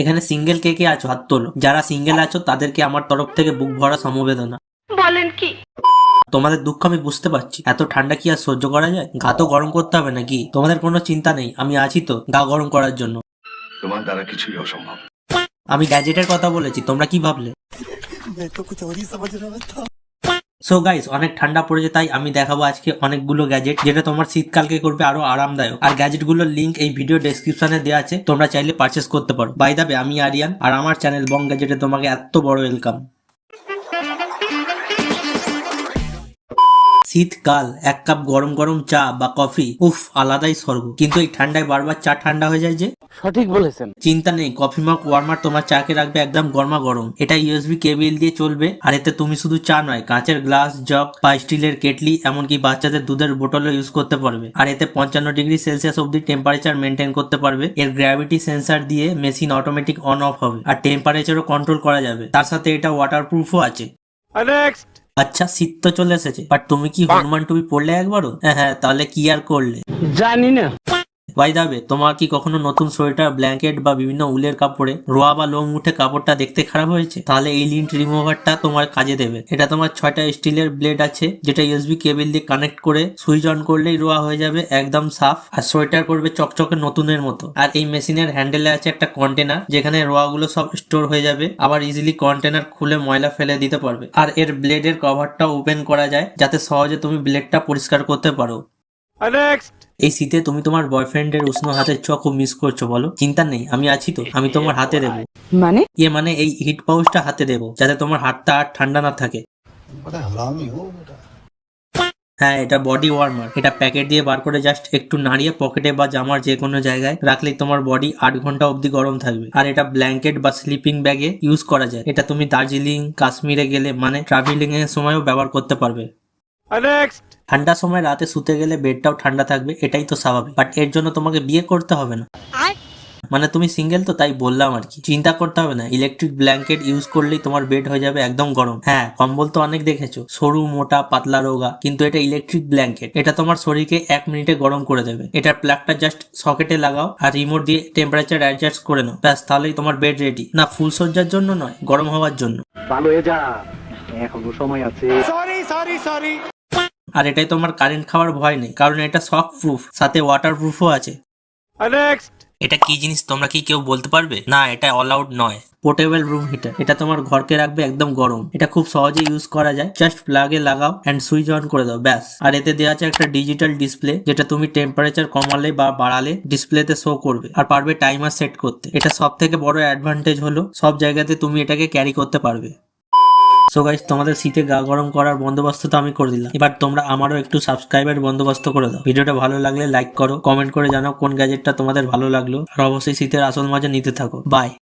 এখানে সিঙ্গেল কে কে আছো হাত তোলো। যারা সিঙ্গেল আছো তাদেরকে আমার তরফ থেকে বুক ভরা সমবেদনা। বলেন কি? তোমাদের দুঃখ আমি বুঝতে পারছি। এত ঠান্ডা কি আর সহ্য করা যায়? গা তো গরম করতে হবে নাকি? তোমাদের কোনো চিন্তা নেই, আমি আছি তো গা গরম করার জন্য। তোমার দ্বারা কিছুই অসম্ভব। আমি গ্যাজেটের কথা বলেছি, তোমরা কি ভাবলে? সো গাইস, অনেক ঠান্ডা পড়েছে তাই আমি দেখাবো আজকে অনেকগুলো গ্যাজেট যেটা তোমার শীতকালকে করবে আরো আরামদায়ক। আর গ্যাজেটগুলোর লিংক এই ভিডিও ডেসক্রিপশনে দেওয়া আছে, তোমরা চাইলে পারচেস করতে পারো। বাই দ্য ওয়ে, আমি আরিয়ান আর আমার চ্যানেল বং গ্যাজেটে তোমাকে এত বড় ওয়েলকাম। শীতকাল, এক কাপ গরম গরম চা বা কফি, উফ আলাদাই স্বর্গ। কিন্তু এই ঠান্ডায় বারবার চা ঠান্ডা হয়ে যায় যে। সঠিক বলেছেন। চিন্তা নেই, কফি মগ ওয়ার্মার তোমার চাকে রাখবে একদম গরমা গরম। এটা ইউএসবি কেবিল দিয়ে চলবে আর এতে তুমি শুধু চা নয়, কাঁচের গ্লাস, জগ বা স্টিলের কেটলি, এমনকি বাচ্চাদের দুধের বোতলও ইউজ করতে পারবে। আর এতে 55 ডিগ্রি সেলসিয়াস অব্দি টেম্পারেচার মেনটেন করতে পারবে। এর গ্র্যাভিটি সেন্সার দিয়ে মেশিন অটোমেটিক অন অফ হবে আর টেম্পারেচারও কন্ট্রোল করা যাবে। তার সাথে এটা ওয়াটারপ্রুফও আছে। আচ্ছা, শীত তো চলে এসেছে, বাট তুমি কি হনুমান টুপি পড়লে একবারও? হ্যাঁ, তাহলে কি আর করলে? জানি না। বাই দা ওয়ে, তোমার কি কখনো নতুন সোয়েটার, ব্ল্যাঙ্কেট বা বিভিন্ন উলের কাপড়ে রোয়া বা লোম উঠে কাপড়টা দেখতে খারাপ হয়েছে? তাহলে এই লিন্ট রিমুভারটা তোমার কাজে দেবে। এটা তোমার 6টা স্টিলের ব্লেড আছে যেটা ইউএসবি কেবল দিয়ে কানেক্ট করে সুইচ অন করলেই রোয়া হয়ে যাবে একদম সাফ আর সোয়েটার করবে চকচকে নতুনের মতো। আর এই মেশিনের হ্যান্ডেলে আছে একটা কন্টেনার যেখানে রোয়াগুলো সব স্টোর হয়ে যাবে। আবার ইজিলি কন্টেনার খুলে ময়লা ফেলে দিতে পারবে। আর এর ব্লেডের কভারটা ওপেন করা যায় যাতে সহজে তুমি ব্লেডটা পরিষ্কার করতে পারো। এই শীতে তুমি তোমার বয়ফ্রেন্ডের উষ্ণ হাতের ছোঁয়া খুব মিস করছো বলো? চিন্তা নেই, আমি আছি তো, আমি তোমার হাতে দেবো। মানে এই হিট পাউচটা হাতে দেবো যাতে তোমার হাতটা আর ঠান্ডা না থাকে। হ্যাঁ, এটা বডি ওয়ার্মার। এটা প্যাকেট দিয়ে বার করে জাস্ট একটু নাড়িয়ে পকেটে বা জামার যে কোনো জায়গায় রাখলেই তোমার বডি 8 ঘন্টা অব্দি গরম থাকবে। আর এটা ব্ল্যাঙ্কেট বা স্লিপিং ব্যাগে ইউজ করা যায়। এটা তুমি দার্জিলিং, কাশ্মীরে গেলে মানে ট্রাভেলিং এর সময়ও ব্যবহার করতে পারবে। ঠান্ডার সময় রাতে শুতে গেলে বেডটাও ঠান্ডা থাকবে, এটাই তো স্বাভাবিক। বাট এর জন্য তোমাকে বিয়ে করতে হবে না। মানে তুমি সিঙ্গেল তো তাই বললাম আর কি। চিন্তা করতে হবে না, ইলেকট্রিক ব্ল্যাঙ্কেট ইউজ করলেই তোমার বেড হয়ে যাবে একদম গরম। হ্যাঁ, কম্বল তো অনেক দেখেছো, সরু, মোটা, পাতলা, রোগা, কিন্তু এটা ইলেকট্রিক ব্ল্যাঙ্কেট। এটা তোমার শরীরকে 1 মিনিটে গরম করে দেবে। এটার প্লাগটা জাস্ট সকেটে লাগাও আর রিমোট দিয়ে টেম্পারেচার অ্যাডজাস্ট করে নাও, ব্যাস তাহলেই তোমার বেড রেডি। না ফুল সজ্জার জন্য নয়, গরম হওয়ার জন্য। ভালো হয়ে যা, এখনো সময় আছে। আর এটাই তোমার কারেন্ট খাওয়ার ভয় নেই, কারণ এটা শক প্রুফ, সাথে ওয়াটার প্রুফও আছে। এটা কি জিনিস তোমরা কি কেউ বলতে পারবে? না, এটা অল আউট নয়, পোর্টেবল রুম হিটার। এটা তোমার ঘরকে রাখবে একদম গরম। এটা খুব সহজে ইউজ করা যায়, জাস্ট প্লাগে লাগাও এন্ড সুইচ অন করে দাও, ব্যাস। আর এতে দেওয়া আছে একটা ডিজিটাল ডিসপ্লে যেটা তুমি টেম্পারেচার কমালে বা বাড়ালে ডিসপ্লেতে শো করবে আর পারবে টাইমার সেট করতে। এটা সব থেকে বড় অ্যাডভান্টেজ হলো সব জায়গাতে তুমি এটাকে ক্যারি করতে পারবে। সো গাইস, তোমাদের শীতে গা গরম করার বন্দোবস্ত তো আমি করে দিলাম, এবার তোমরা আমারও একটু সাবস্ক্রাইবের বন্দোবস্ত করে দাও। ভিডিওটা ভালো লাগলে লাইক করো, কমেন্ট করে জানাও কোন গ্যাজেটটা তোমাদের ভালো লাগলো, আর অবশ্যই শীতের আসল মজা নিতে থাকো। বাই।